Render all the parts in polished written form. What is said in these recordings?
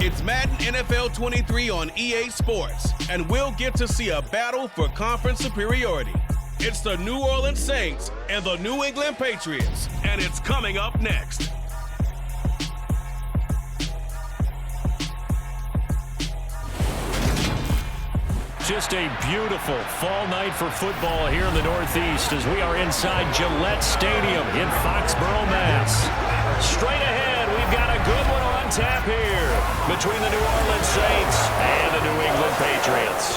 It's Madden NFL 23 on EA Sports, and we'll get to see a battle for conference superiority. It's the New Orleans Saints and the New England Patriots, and it's coming up next. Just a beautiful fall night for football here in the Northeast as we are inside Gillette Stadium in Foxborough, Mass. Straight ahead, we've got a good one on tap here between the New Orleans Saints and the New England Patriots.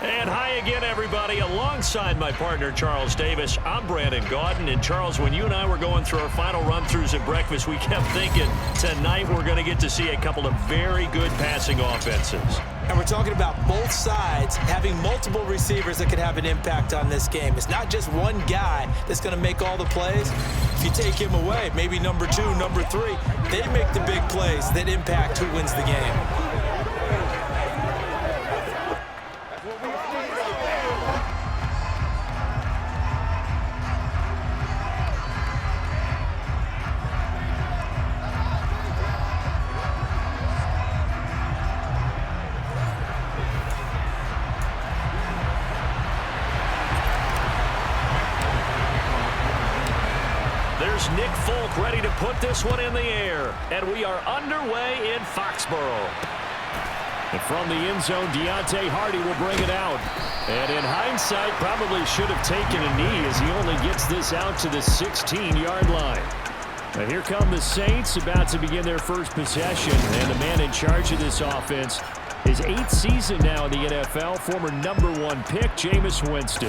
And hi again, everybody. Alongside my partner, Charles Davis, I'm Brandon Gaudin. And Charles, when you and I were going through our final run-throughs at breakfast, we kept thinking tonight we're going to get to see a couple of very good passing offenses. And we're talking about both sides having multiple receivers that could have an impact on this game. It's not just one guy that's going to make all the plays. If you take him away, maybe number 2, number 3, they make the big plays that impact who wins the game. There's Nick Folk ready to put this one in the air. And we are underway in Foxborough. And from the end zone, Deontay Hardy will bring it out. And in hindsight, probably should have taken a knee as he only gets this out to the 16-yard line. And here come the Saints about to begin their first possession. And the man in charge of this offense, his 8th season now in the NFL, former #1 pick, Jameis Winston.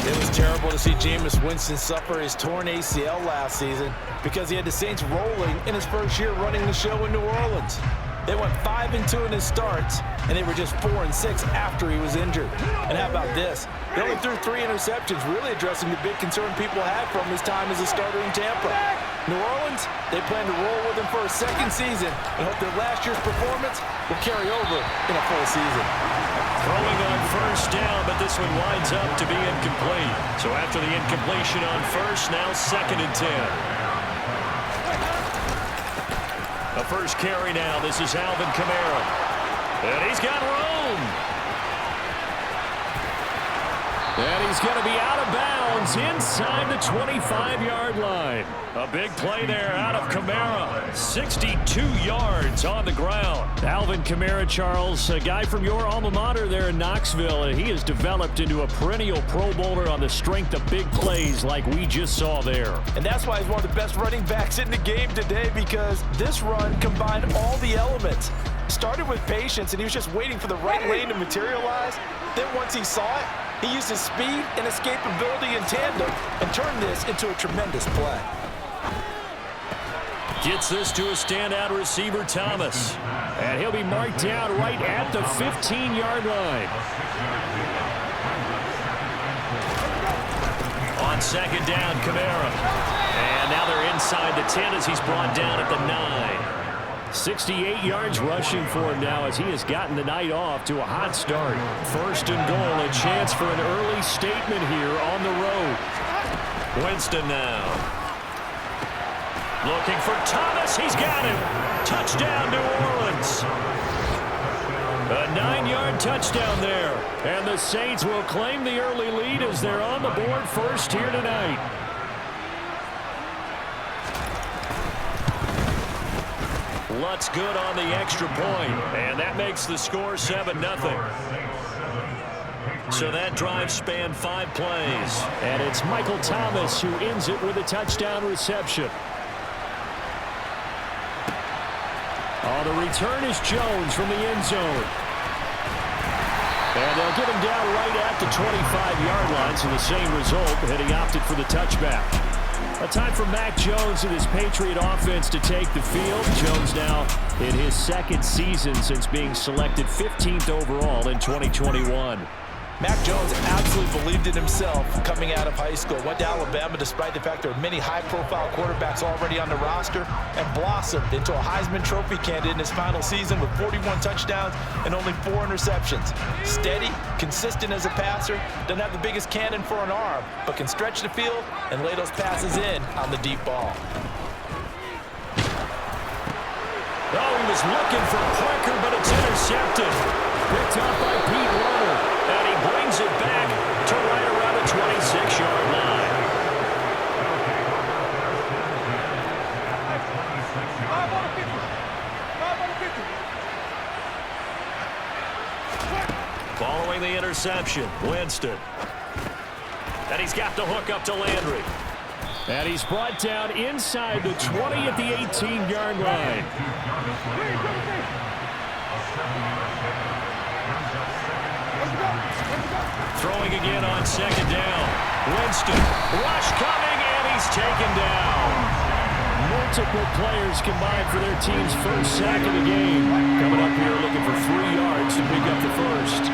It was terrible to see Jameis Winston suffer his torn ACL last season because he had the Saints rolling in his first year running the show in New Orleans. They went 5-2 in his starts, and they were just 4-6 after he was injured. And how about this? They only threw 3 interceptions, really addressing the big concern people had from his time as a starter in Tampa. New Orleans, they plan to roll with him for a second season and hope their last year's performance will carry over in a full season. Throwing on first down, but this one winds up to be incomplete. So after the incompletion on first, now 2nd and 10. A first carry now. This is Alvin Kamara. And he's got room. And he's going to be out of bounds inside the 25-yard line. A big play there out of Kamara. 62 yards on the ground. Alvin Kamara, Charles, a guy from your alma mater there in Knoxville, and he has developed into a perennial Pro Bowler on the strength of big plays like we just saw there. And that's why he's one of the best running backs in the game today, because this run combined all the elements. Started with patience, and he was just waiting for the right lane to materialize. Then once he saw it, he used his speed and escapability in tandem and turned this into a tremendous play. Gets this to a standout receiver, Thomas. And he'll be marked down right at the 15-yard line. On 2nd down, Kamara. And now they're inside the 10 as he's brought down at the 9. 68 yards rushing for him now as he has gotten the night off to a hot start. 1st and goal, a chance for an early statement here on the road. Winston now. Looking for Thomas. He's got him. Touchdown, New Orleans. A 9-yard touchdown there. And the Saints will claim the early lead as they're on the board first here tonight. Lutz good on the extra point, and that makes the score 7-0. So that drive spanned 5 plays. And it's Michael Thomas who ends it with a touchdown reception. Oh, the return is Jones from the end zone. And they'll get him down right at the 25-yard line, so the same result, but he opted for the touchback. A time for Mac Jones and his Patriot offense to take the field. Jones now in his 2nd season since being selected 15th overall in 2021. Mac Jones absolutely believed in himself coming out of high school. Went to Alabama despite the fact there were many high-profile quarterbacks already on the roster, and blossomed into a Heisman Trophy candidate in his final season with 41 touchdowns and only 4 interceptions. Steady, consistent as a passer, doesn't have the biggest cannon for an arm, but can stretch the field and lay those passes in on the deep ball. Oh, he was looking for Parker, but it's intercepted. Picked up by Pete Warner, and he brings it back to right around the 26-yard line. Following the interception, Winston. And he's got the hook up to Landry. And he's brought down inside the 20 at the 18-yard line. Throwing again on second down. Winston, rush coming, and he's taken down. Multiple players combined for their team's first sack of the game. Coming up here looking for 3 yards to pick up the first.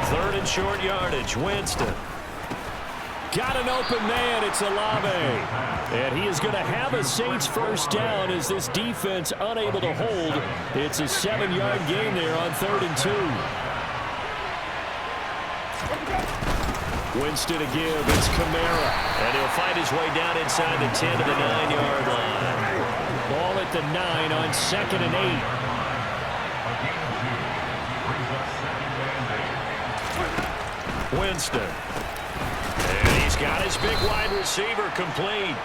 Third and short yardage, Winston. Got an open man, it's Olave. And he is going to have a Saints first down as this defense unable to hold. It's a 7-yard gain there on 3rd and 2. Winston to give, it's Kamara. And he'll find his way down inside the 10 to the 9-yard line. Ball at the 9 on 2nd and 8. Winston. And he's got his big wide receiver complete.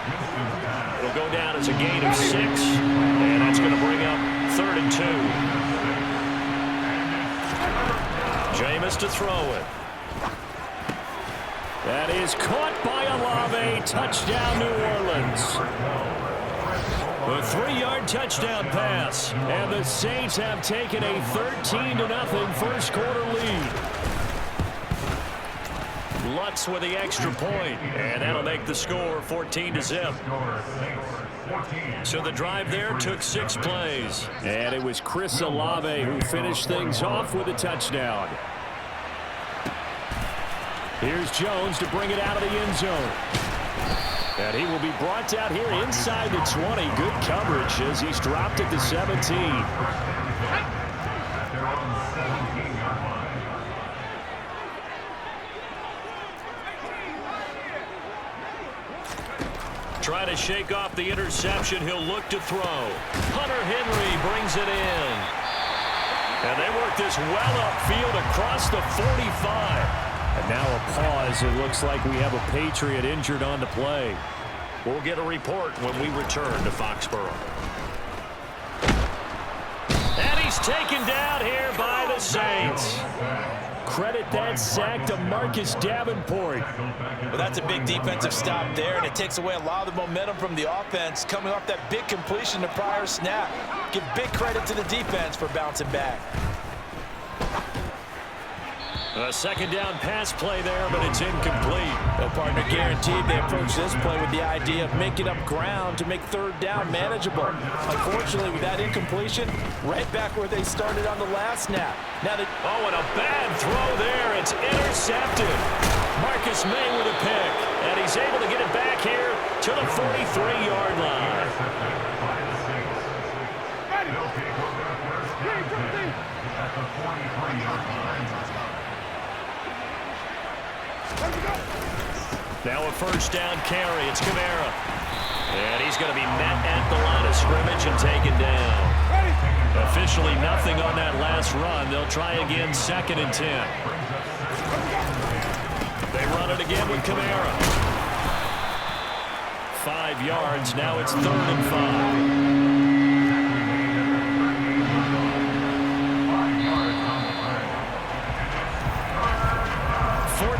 It'll go down as a gain of 6. And that's going to bring up 3rd and 2. Jameis to throw it. That is caught by Olave. Touchdown, New Orleans. A 3-yard touchdown pass. And the Saints have taken a 13-0 first quarter lead. Lutz with the extra point, and that'll make the score 14-0. So the drive there took 6 plays. And it was Chris Olave who finished things off with a touchdown. Here's Jones to bring it out of the end zone. And he will be brought down here inside the 20. Good coverage as he's dropped at the 17. Trying to shake off the interception. He'll look to throw. Hunter Henry brings it in. And they work this well upfield across the 45. And now a pause. It looks like we have a Patriot injured on the play. We'll get a report when we return to Foxborough. And he's taken down here by the Saints. Credit that sack to Marcus Davenport. Well, that's a big defensive stop there, and it takes away a lot of the momentum from the offense coming off that big completion the prior snap. Give big credit to the defense for bouncing back. A second down pass play there, but it's incomplete. The partner guaranteed they approach this play with the idea of making up ground to make 3rd down manageable. Unfortunately, with that incompletion, right back where they started on the last snap. Now that and a bad throw there. It's intercepted. Marcus May with a pick, and he's able to get it back here to the 43-yard line. Now a first down carry. It's Kamara. And he's going to be met at the line of scrimmage and taken down. Officially nothing on that last run. They'll try again 2nd and 10. They run it again with Kamara. 5 yards. Now it's 3rd and 5.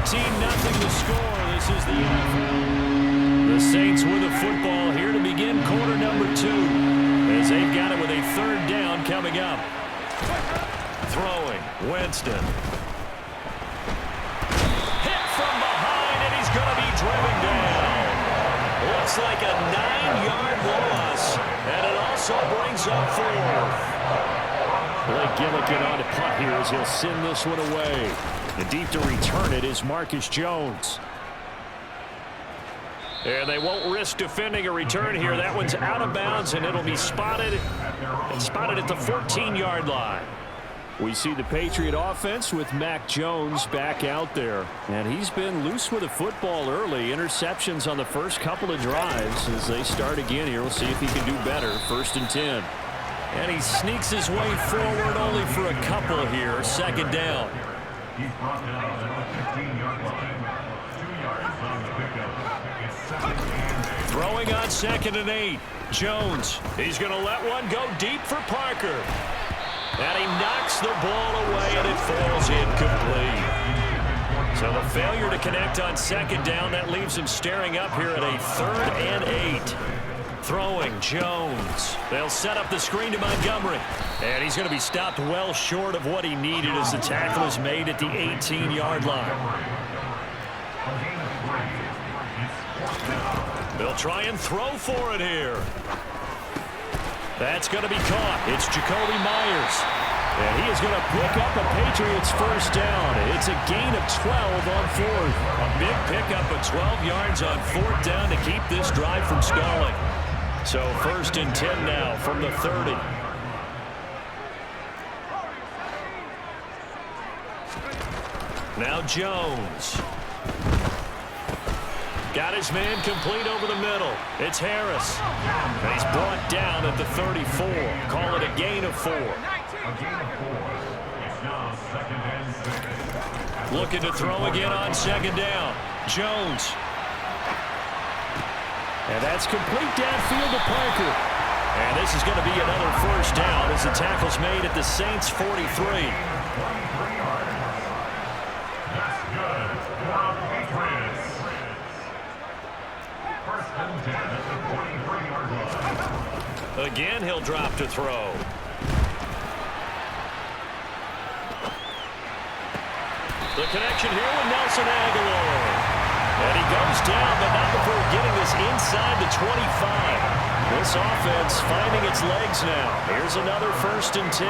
14-0 the score. This is the NFL. The Saints with the football here to begin quarter number 2 as they've got it with a 3rd down coming up. Throwing, Winston. Hit from behind, and he's going to be driven down. Looks like a 9-yard loss, and it also brings up 4th. Blake Gillikin on to punt here as he'll send this one away. And deep to return it is Marcus Jones. And they won't risk defending a return here. That one's out of bounds, and it'll be spotted at the 14-yard line. We see the Patriot offense with Mac Jones back out there. And he's been loose with the football early. Interceptions on the first couple of drives. As they start again here, we'll see if he can do better. 1st and 10. And he sneaks his way forward only for a couple here. 2nd down. He's brought down at the 15-yard line. 2 yards on the pickup. It's 2nd and 8. Throwing on 2nd and 8. Jones. He's going to let one go deep for Parker. And he knocks the ball away, and it falls incomplete. So the failure to connect on 2nd down, that leaves him staring up here at a 3rd and 8. Throwing Jones. They'll set up the screen to Montgomery. And he's going to be stopped well short of what he needed as the tackle is made at the 18-yard line. They'll try and throw for it here. That's going to be caught. It's Jacoby Myers. And he is going to pick up a Patriots 1st down. It's a gain of 12 on 4th. A big pickup of 12 yards on 4th down to keep this drive from stalling. So 1st and 10 now from the 30. Now Jones. Got his man complete over the middle. It's Harris. And he's brought down at the 34. Call it a gain of 4. A gain of 4. It's now 2nd and 6. Looking to throw again on 2nd down. Jones. And that's complete downfield to Parker. And this is going to be another 1st down as the tackle's made at the Saints 43. 23 yards. That's good for the Patriots. 1st and 10 at the 43-yard line. Again, he'll drop to throw. The connection here with Nelson Aguilar. And he goes down, but not before getting this inside the 25. This offense finding its legs now. Here's another 1st and 10.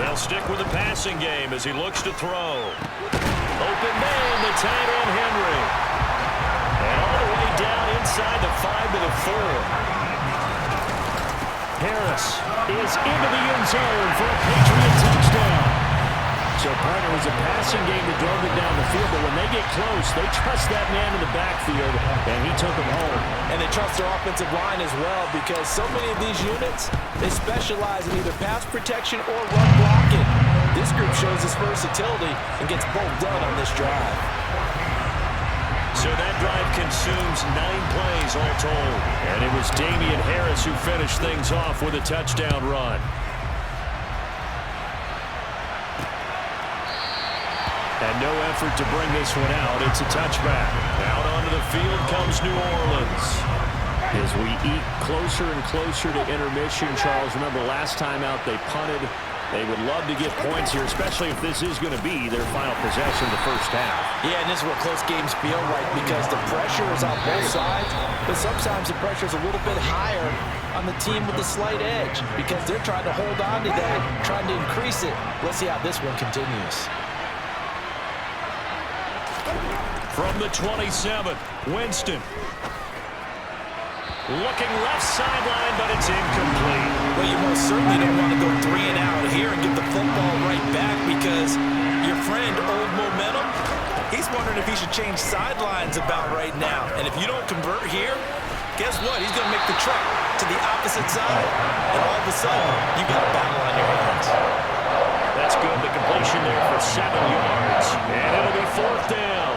They'll stick with the passing game as he looks to throw. Open man, the tight end Henry. And all the way down inside the 5 to the 4. Harris is into the end zone for a Patriot touchdown. So, partner, was a passing game that drove it down the field, but when they get close, they trust that man in the backfield, and he took them home. And they trust their offensive line as well, because so many of these units, they specialize in either pass protection or run blocking. This group shows its versatility and gets both done on this drive. So that drive consumes 9 plays all told. And it was Damian Harris who finished things off with a touchdown run. And no effort to bring this one out. It's a touchback. Out onto the field comes New Orleans. As we eat closer and closer to intermission, Charles, remember last time out they punted. They would love to get points here, especially if this is going to be their final possession of the first half. Yeah, and this is what close games feel like, because the pressure is on both sides, but sometimes the pressure is a little bit higher on the team with the slight edge, because they're trying to hold on to that, trying to increase it. Let's see how this one continues. From the 27, Winston. Looking left sideline, but it's incomplete. Well, you most certainly don't want to go 3 and out here and get the football right back, because your friend, Old Momentum, he's wondering if he should change sidelines about right now. And if you don't convert here, guess what? He's going to make the trek to the opposite side. And all of a sudden, you got a battle on your hands. That's good. The completion there for 7 yards. And it'll be 4th down.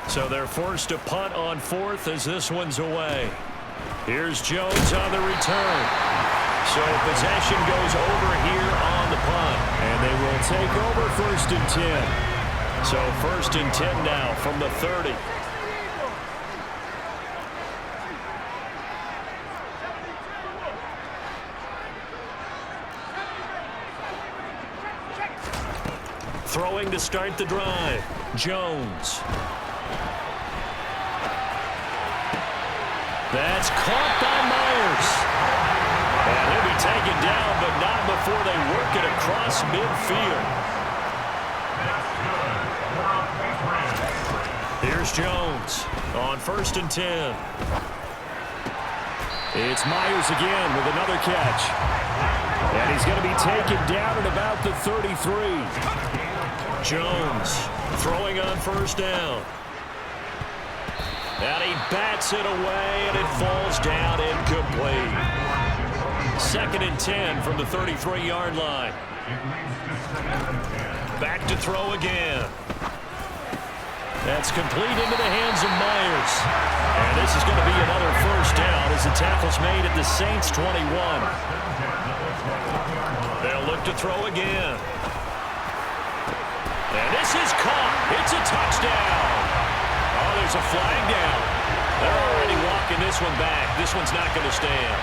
So they're forced to punt on 4th as this one's away. Here's Jones on the return. So possession goes over here on the punt. And they will take over 1st and 10. So 1st and 10 now from the 30. Throwing to start the drive. Jones. That's caught by Myers. And taken down, but not before they work it across midfield. Here's Jones on 1st and 10. It's Myers again with another catch. And he's going to be taken down at about the 33. Jones throwing on 1st down. And he bats it away, and it falls down incomplete. 2nd and 10 from the 33-yard line. Back to throw again. That's complete into the hands of Myers. And this is going to be another 1st down as the tackle's made at the Saints' 21. They'll look to throw again. And this is caught. It's a touchdown. Oh, there's a flag down. They're already walking this one back. This one's not going to stand.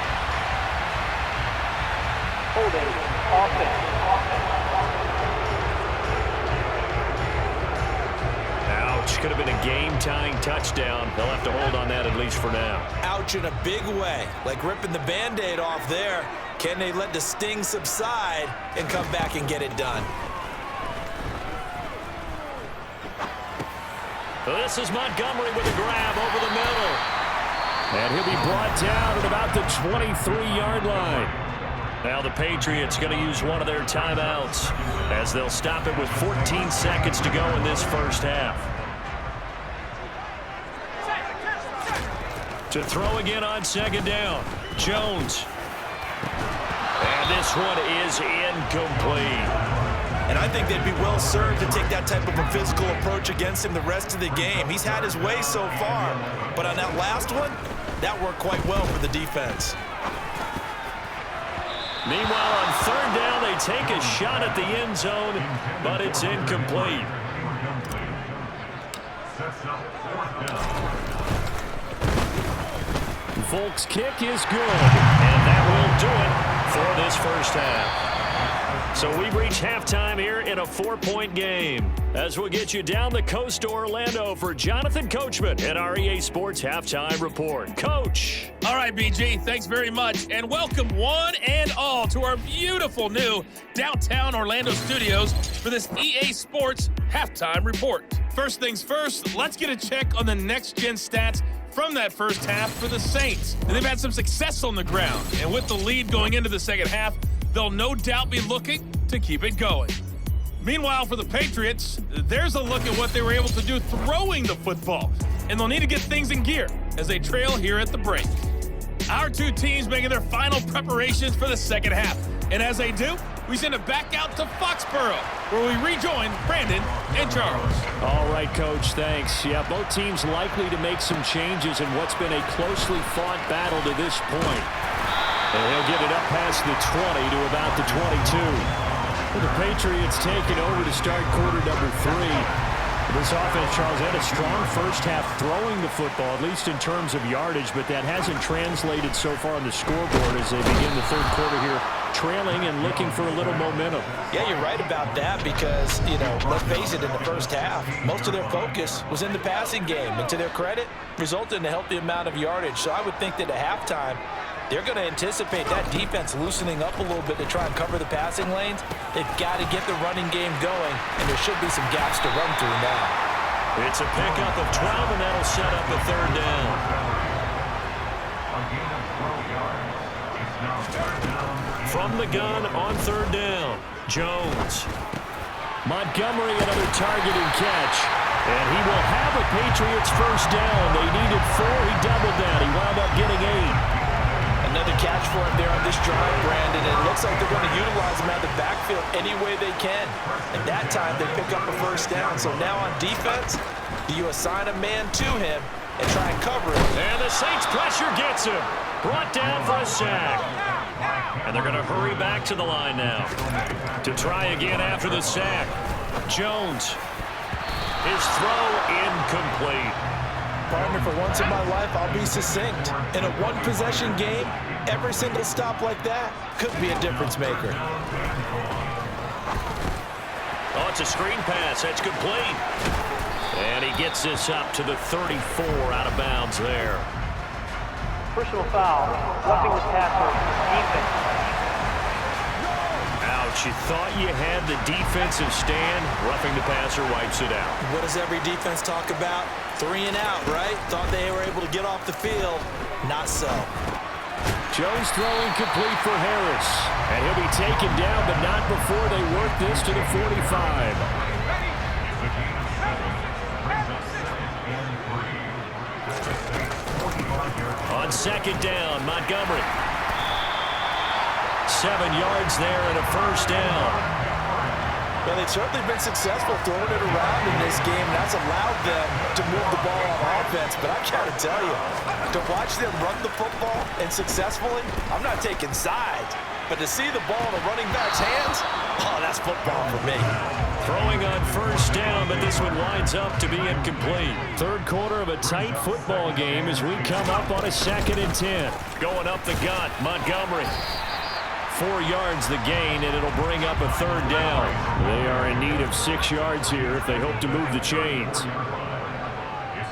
Holding offense. Ouch. Could have been a game-tying touchdown. They'll have to hold on that at least for now. Ouch in a big way, like ripping the Band-Aid off there. Can they let the sting subside and come back and get it done? This is Montgomery with a grab over the middle. And he'll be brought down at about the 23-yard line. Now the Patriots going to use one of their timeouts as they'll stop it with 14 seconds to go in this 1st half. To throw again on 2nd down. Jones. And this one is incomplete. And I think they'd be well served to take that type of a physical approach against him the rest of the game. He's had his way so far, but on that last one, that worked quite well for the defense. Meanwhile, on 3rd down, they take a shot at the end zone, but it's incomplete. Volk's kick is good, and that will do it for this 1st half. So we reach halftime here in a 4-point game. As we'll get you down the coast to Orlando for Jonathan Coachman at our EA Sports Halftime Report. Coach. All right, BG, thanks very much. And welcome one and all to our beautiful new downtown Orlando studios for this EA Sports Halftime Report. First things first, let's get a check on the next-gen stats from that 1st half for the Saints. And they've had some success on the ground. And with the lead going into the 2nd half, they'll no doubt be looking to keep it going. Meanwhile, for the Patriots, there's a look at what they were able to do throwing the football. And they'll need to get things in gear as they trail here at the break. Our two teams making their final preparations for the 2nd half. And as they do, we send it back out to Foxborough, where we rejoin Brandon and Charles. All right, Coach, thanks. Yeah, both teams likely to make some changes in what's been a closely fought battle to this point. And he'll get it up past the 20 to about the 22. Well, the Patriots taking over to start quarter number 3. This offense, Charles, had a strong 1st half throwing the football, at least in terms of yardage, but that hasn't translated so far on the scoreboard as they begin the 3rd quarter here, trailing and looking for a little momentum. Yeah, you're right about that because, let's face it, in the 1st half, most of their focus was in the passing game. And to their credit, resulted in a healthy amount of yardage. So I would think that at halftime, they're going to anticipate that defense loosening up a little bit to try and cover the passing lanes. They've got to get the running game going, and there should be some gaps to run through now. It's a pickup of 12, and that'll set up a 3rd down. From the gun on 3rd down, Jones. Montgomery, another target and catch. And he will have a Patriots 1st down. They needed 4. He doubled that. He wound up getting 8. Another catch for him there on this drive, Brandon. And it looks like they're going to utilize him out of the backfield any way they can. At that time, they pick up a 1st down. So now on defense, you assign a man to him and try and cover it. And the Saints pressure gets him. Brought down for a sack. And they're going to hurry back to the line now to try again after the sack. Jones. His throw incomplete. Partner, for once in my life, I'll be succinct. In a one-possession game, every single stop like that could be a difference maker. Oh, it's a screen pass. That's complete. And he gets this up to the 34 out of bounds there. Personal foul, roughing the passer, defense. Coach, you thought you had the defensive stand. Roughing the passer wipes it out. What does every defense talk about? 3 and out, right? Thought they were able to get off the field. Not so. Jones throwing complete for Harris. And he'll be taken down, but not before they work this to the 45. On second down, Montgomery. 7 yards there and a first down. Well, they've certainly been successful throwing it around in this game. That's allowed them to move the ball on offense. But I got to tell you, to watch them run the football and successfully, I'm not taking sides. But to see the ball in a running back's hands, oh, that's football for me. Throwing on first down, but this one winds up to be incomplete. Third quarter of a tight football game as we come up on a 2nd and 10. Going up the gut, Montgomery. 4 yards the gain, and it'll bring up a 3rd down. They are in need of 6 yards here if they hope to move the chains. It's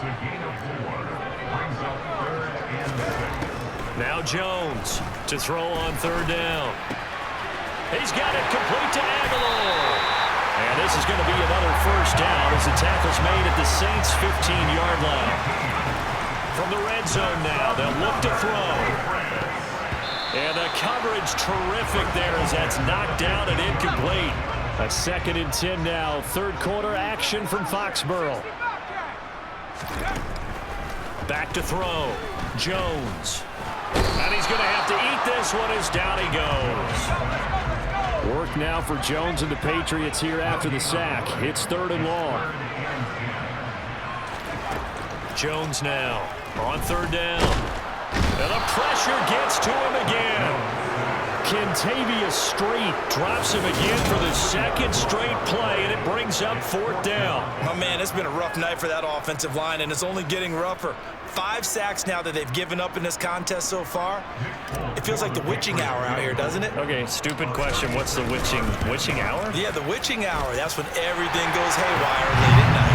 a gain of 4. Brings up 3rd and 6. Now Jones to throw on 3rd down. He's got it complete to Aguilar. And this is going to be another first down as the tackle's made at the Saints' 15-yard line. From the red zone now, they'll look to throw. And the coverage terrific there as that's knocked down and incomplete. A 2nd and 10 now. Third quarter action from Foxborough. Back to throw. Jones. And he's going to have to eat this one as down he goes. Work now for Jones and the Patriots here after the sack. It's 3rd and long. Jones now on 3rd down. And the pressure gets to him again. Kentavious Street drops him again for the 2nd straight play, and it brings up 4th down. Oh, man, it's been a rough night for that offensive line, and it's only getting rougher. 5 sacks now that they've given up in this contest so far. It feels like the witching hour out here, doesn't it? Okay, stupid question. What's the witching hour? Yeah, the witching hour. That's when everything goes haywire late at night.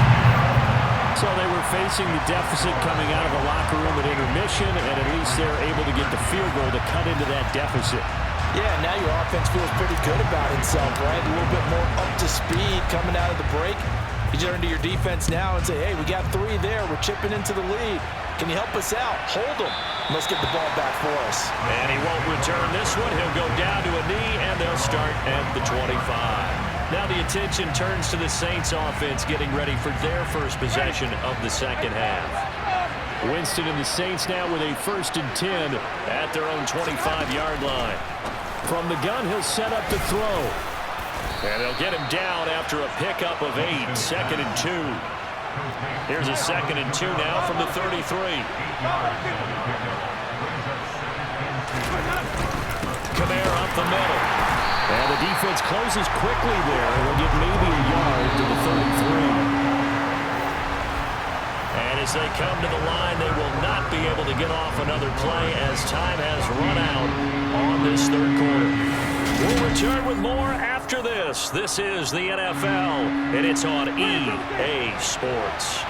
So they were facing the deficit coming out of the locker room at intermission, and at least they're able to get the field goal to cut into that deficit. Yeah, now your offense feels pretty good about itself, right? A little bit more up to speed coming out of the break. You turn to your defense now and say, hey, we got 3 there. We're chipping into the lead. Can you help us out? Hold them. Let's get the ball back for us. And he won't return this one. He'll go down to a knee, and they'll start at the 25. Now the attention turns to the Saints offense getting ready for their first possession of the 2nd half. Winston and the Saints now with a 1st and 10 at their own 25-yard line. From the gun, he'll set up to throw. And they'll get him down after a pickup of 8, 2nd and 2. Here's a 2nd and 2 now from the 33. Kamara up the middle. And the defense closes quickly there. We'll get maybe a yard to the 33. And as they come to the line, they will not be able to get off another play as time has run out on this 3rd quarter. We'll return with more after this. This is the NFL, and it's on EA Sports.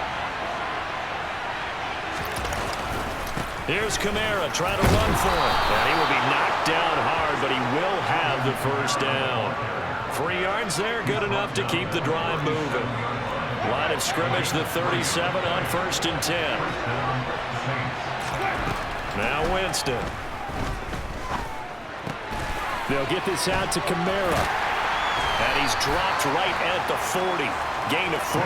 Here's Kamara trying to run for it. And he will be knocked down hard, but he will have the first down. 3 yards there, good enough to keep the drive moving. Line of scrimmage, the 37 on 1st and 10. Now Winston. They'll get this out to Kamara. And he's dropped right at the 40. Gain of 3.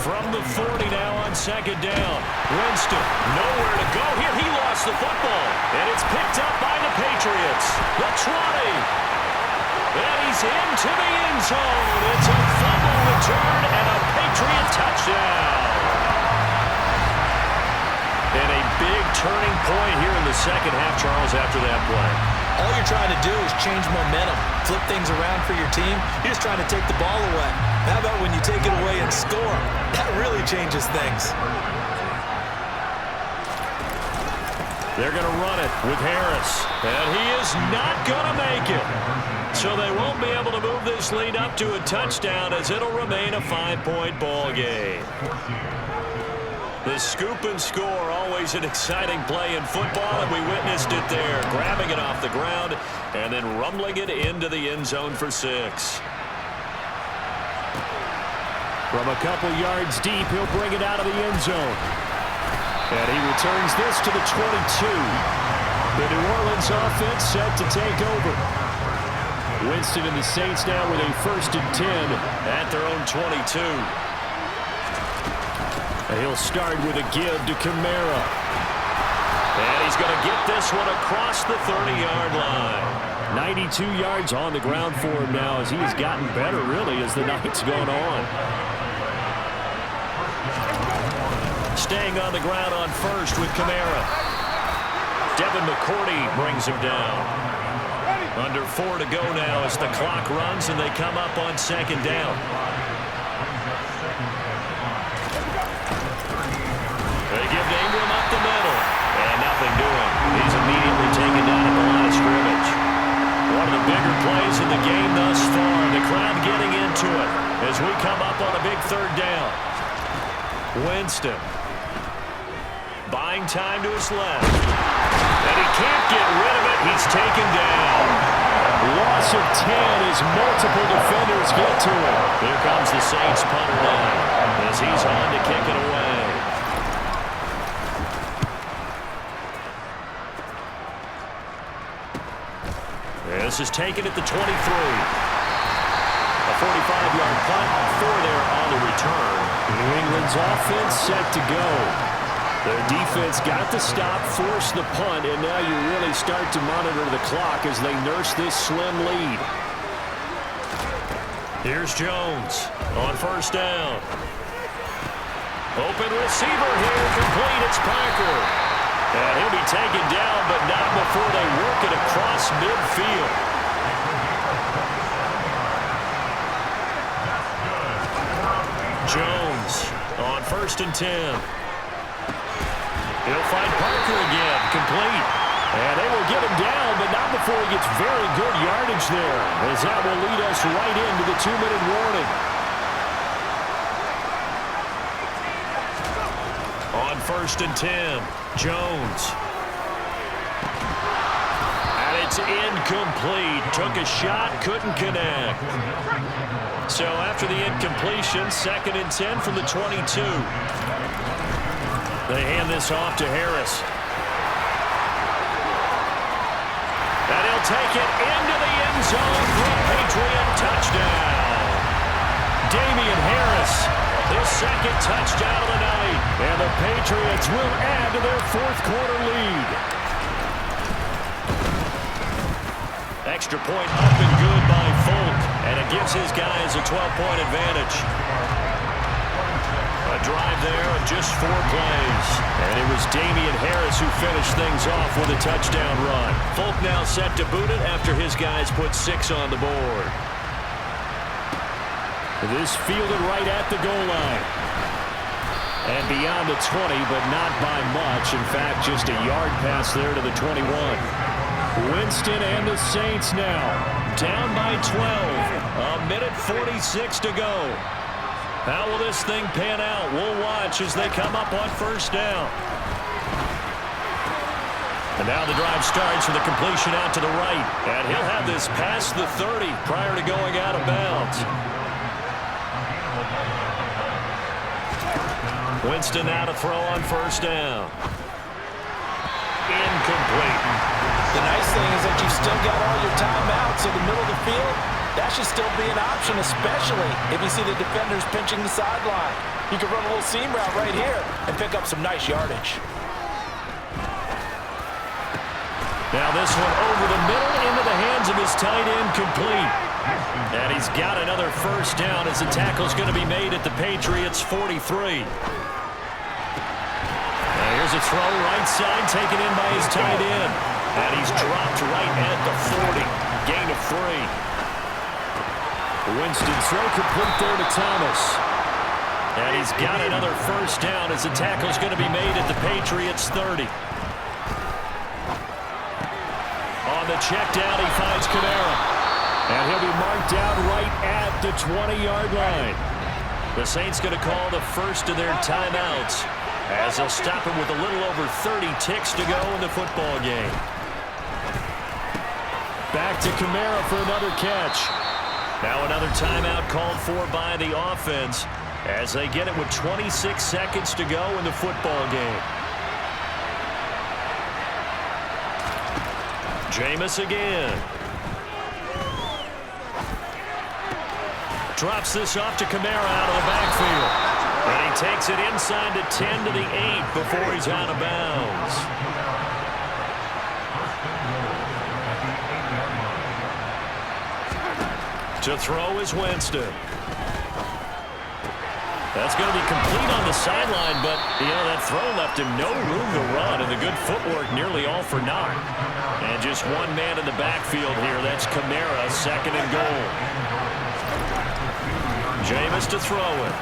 From the 40 now on 2nd down. Winston, nowhere to go here. He lost the football. And it's picked up by the Patriots. The 20. And he's into the end zone. It's a fumble return and a Patriot touchdown. And a big turning point here in the 2nd half, Charles, after that play. All you're trying to do is change momentum, flip things around for your team. You're just trying to take the ball away. How about when you take it away and score? That really changes things. They're going to run it with Harris. And he is not going to make it. So they won't be able to move this lead up to a touchdown as it'll remain a 5-point ball game. The scoop and score, always an exciting play in football, and we witnessed it there, grabbing it off the ground and then rumbling it into the end zone for 6. From a couple yards deep, he'll bring it out of the end zone. And he returns this to the 22. The New Orleans offense set to take over. Winston and the Saints now with a 1st and 10 at their own 22. He'll start with a give to Kamara. And he's going to get this one across the 30-yard line. 92 yards on the ground for him now as he has gotten better, really, as the night's gone on. Staying on the ground on 1st with Kamara. Devin McCourty brings him down. Under 4 to go now as the clock runs and they come up on 2nd down. They give to Ingram up the middle. And nothing doing. He's immediately taken down at the line of scrimmage. One of the bigger plays in the game thus far. The crowd getting into it as we come up on a big 3rd down. Winston. Buying time to his left. And he can't get rid of it. He's taken down. Loss of 10 as multiple defenders get to him. Here comes the Saints punter now as he's on to kick it away. This is taken at the 23. A 45-yard punt, 4 there on the return. New England's offense set to go. Their defense got the stop, forced the punt, and now you really start to monitor the clock as they nurse this slim lead. Here's Jones on 1st down. Open receiver here, complete, it's Parker. And he'll be taken down, but not before they work it across midfield. Jones on 1st and 10. He'll find Parker again, complete. And they will get him down, but not before he gets very good yardage there, as that will lead us right into the 2-minute warning. On 1st and 10, Jones. And it's incomplete. Took a shot, couldn't connect. So after the incompletion, 2nd and 10 from the 22. They hand this off to Harris. And he'll take it into the end zone for a Patriot touchdown. Damian Harris, his 2nd touchdown of the night. And the Patriots will add to their 4th quarter lead. Extra point up and good by Folk. And it gives his guys a 12-point advantage. A drive there of just 4 plays. And it was Damian Harris who finished things off with a touchdown run. Folk now set to boot it after his guys put 6 on the board. This fielded right at the goal line. And beyond the 20, but not by much. In fact, just a yard pass there to the 21. Winston and the Saints now down by 12. A minute 46 to go. How will this thing pan out? We'll watch as they come up on 1st down. And now the drive starts with a completion out to the right. And he'll have this past the 30 prior to going out of bounds. Winston now to throw on 1st down. Incomplete. The nice thing is that you've still got all your timeouts in the middle of the field. That should still be an option, especially if you see the defenders pinching the sideline. You can run a little seam route right here and pick up some nice yardage. Now this one over the middle into the hands of his tight end, complete. And he's got another 1st down as the tackle's going to be made at the Patriots' 43. Now here's a throw right side taken in by his tight end. And he's dropped right at the 40. Gain of 3. Winston's throw complete there to Thomas. And he's got another 1st down as the tackle's going to be made at the Patriots' 30. On the check down, he finds Kamara. And he'll be marked down right at the 20-yard line. The Saints going to call the first of their timeouts. as they'll stop him with a little over 30 ticks to go in the football game. Back to Kamara for another catch. Now another timeout called for by the offense as they get it with 26 seconds to go in the football game. Jameis again. Drops this off to Kamara out of the backfield. And he takes it inside the 10 to the 8 before he's out of bounds. To throw is Winston. That's going to be complete on the sideline, but, that throw left him no room to run, and the good footwork nearly all for naught. And just one man in the backfield here. That's Kamara, second and goal. Jameis to throw it.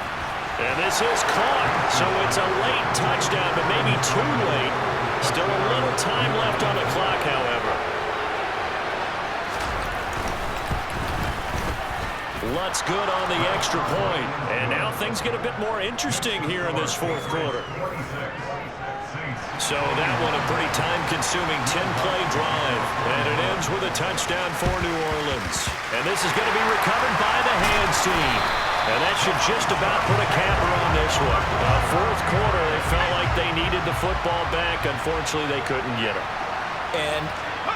And this is caught, so it's a late touchdown, but maybe too late. Still a little time left on the clock, however. Lutz good on the extra point. And now things get a bit more interesting here in this fourth quarter. So that one a pretty time-consuming 10-play drive. And it ends with a touchdown for New Orleans. And this is going to be recovered by the hands team. And that should just about put a capper on this one. Fourth quarter, they felt like they needed the football back. Unfortunately, they couldn't get it. And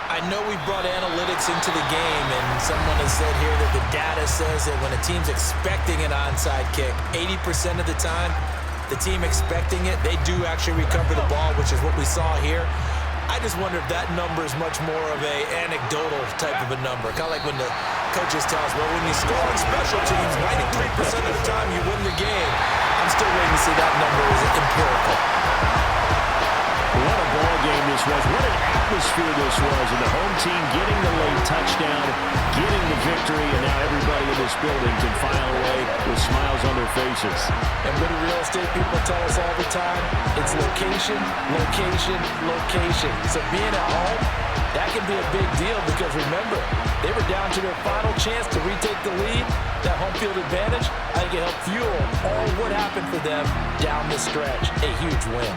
I know we brought analytics into the game, and someone has said here that the data says that when a team's expecting an onside kick, 80% of the time, the team expecting it, they do actually recover the ball, which is what we saw here. I just wonder if that number is much more of a anecdotal type of a number. Kind of like when the coaches tell us, well, when you score on special teams, 93% of the time you win the game. I'm still waiting to see that number is empirical. What a ball game this was. What an atmosphere this was. And the home team getting the late touchdown, getting the victory, and now everybody in this building can file away with smiles on their faces. And what do real estate people tell us all the time? It's location, location, location. So being at home, that can be a big deal because remember, they were down to their final chance to retake the lead. That home field advantage, I think it helped fuel all what happened for them down the stretch. A huge win.